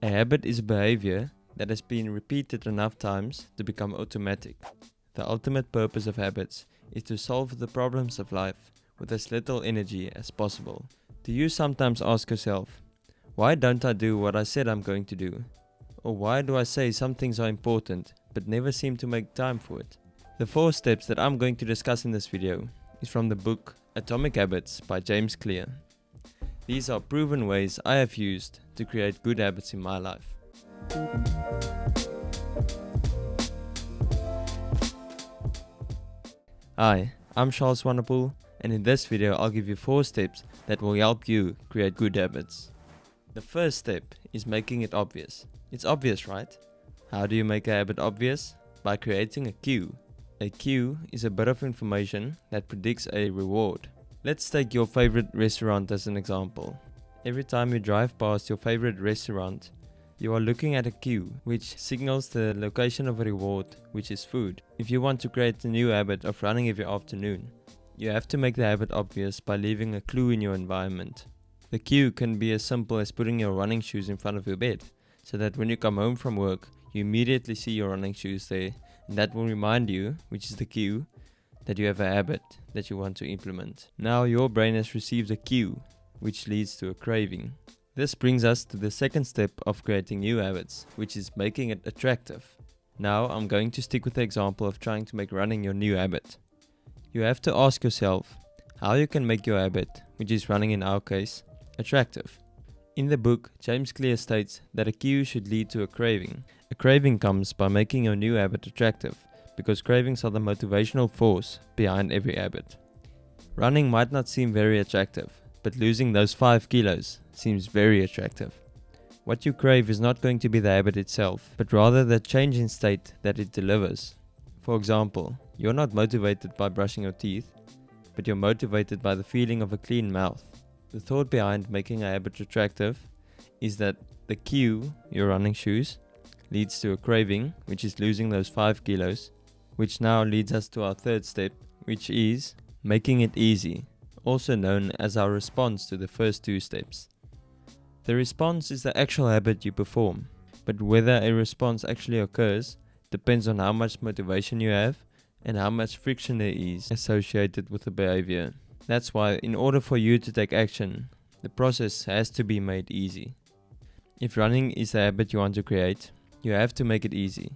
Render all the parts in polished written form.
A habit is a behavior that has been repeated enough times to become automatic. The ultimate purpose of habits is to solve the problems of life with as little energy as possible. Do you sometimes ask yourself, why don't I do what I said I'm going to do? Or why do I say some things are important but never seem to make time for it? The 4 steps that I'm going to discuss in this video is from the book Atomic Habits by James Clear. These are proven ways I have used to create good habits in my life. Hi, I'm Charles Wannapool, and in this video I'll give you 4 steps that will help you create good habits. The first step is making it obvious. It's obvious, right? How do you make a habit obvious? By creating a cue. A cue is a bit of information that predicts a reward. Let's take your favorite restaurant as an example. Every time you drive past your favorite restaurant, you are looking at a cue which signals the location of a reward, which is food. If you want to create a new habit of running every afternoon, you have to make the habit obvious by leaving a clue in your environment. The cue can be as simple as putting your running shoes in front of your bed, so that when you come home from work, you immediately see your running shoes there, and that will remind you, which is the cue, that you have a habit that you want to implement. Now your brain has received a cue, which leads to a craving. This brings us to the second step of creating new habits, which is making it attractive. Now I'm going to stick with the example of trying to make running your new habit. You have to ask yourself how you can make your habit, which is running in our case, attractive. In the book, James Clear states that a cue should lead to a craving. A craving comes by making your new habit attractive, because cravings are the motivational force behind every habit. Running might not seem very attractive, but losing those 5 kilos seems very attractive. What you crave is not going to be the habit itself, but rather the change in state that it delivers. For example, you're not motivated by brushing your teeth, but you're motivated by the feeling of a clean mouth. The thought behind making a habit attractive is that the cue, your running shoes, leads to a craving, which is losing those 5 kilos, which now leads us to our third step, which is making it easy, also known as our response to the first 2 steps. The response is the actual habit you perform, but whether a response actually occurs depends on how much motivation you have and how much friction there is associated with the behavior. That's why in order for you to take action, the process has to be made easy. If running is the habit you want to create, you have to make it easy.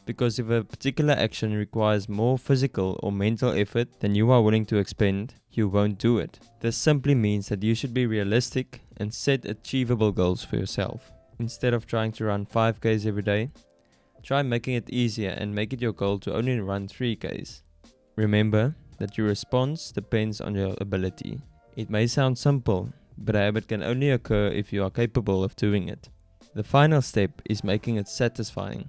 Because if a particular action requires more physical or mental effort than you are willing to expend, you won't do it. This simply means that you should be realistic and set achievable goals for yourself. Instead of trying to run 5Ks every day, try making it easier and make it your goal to only run 3Ks. Remember that your response depends on your ability. It may sound simple, but a habit can only occur if you are capable of doing it. The final step is making it satisfying.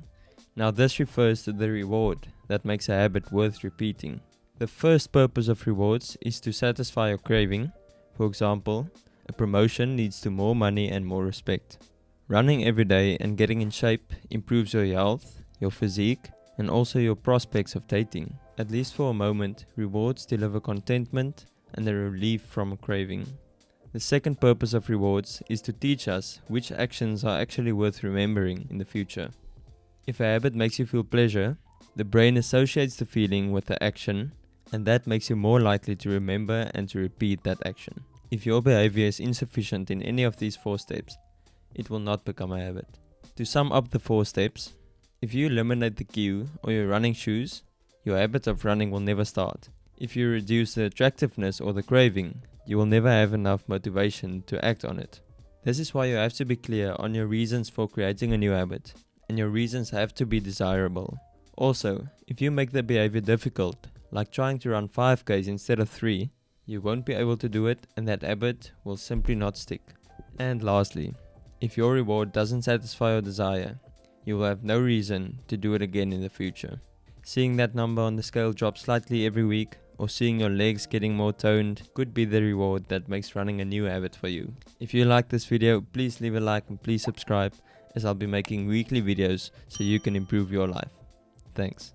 Now this refers to the reward that makes a habit worth repeating. The first purpose of rewards is to satisfy your craving. For example, a promotion leads to more money and more respect. Running every day and getting in shape improves your health, your physique, and also your prospects of dating. At least for a moment, rewards deliver contentment and a relief from a craving. The second purpose of rewards is to teach us which actions are actually worth remembering in the future. If a habit makes you feel pleasure, the brain associates the feeling with the action, and that makes you more likely to remember and to repeat that action. If your behavior is insufficient in any of these 4 steps, it will not become a habit. To sum up the 4 steps, if you eliminate the cue or your running shoes, your habit of running will never start. If you reduce the attractiveness or the craving, you will never have enough motivation to act on it. This is why you have to be clear on your reasons for creating a new habit, and your reasons have to be desirable. Also, if you make the behavior difficult, like trying to run 5Ks instead of 3, you won't be able to do it and that habit will simply not stick. And lastly, if your reward doesn't satisfy your desire, you will have no reason to do it again in the future. Seeing that number on the scale drop slightly every week, or seeing your legs getting more toned, could be the reward that makes running a new habit for you. If you like this video, please leave a like and please subscribe, as I'll be making weekly videos so you can improve your life. Thanks.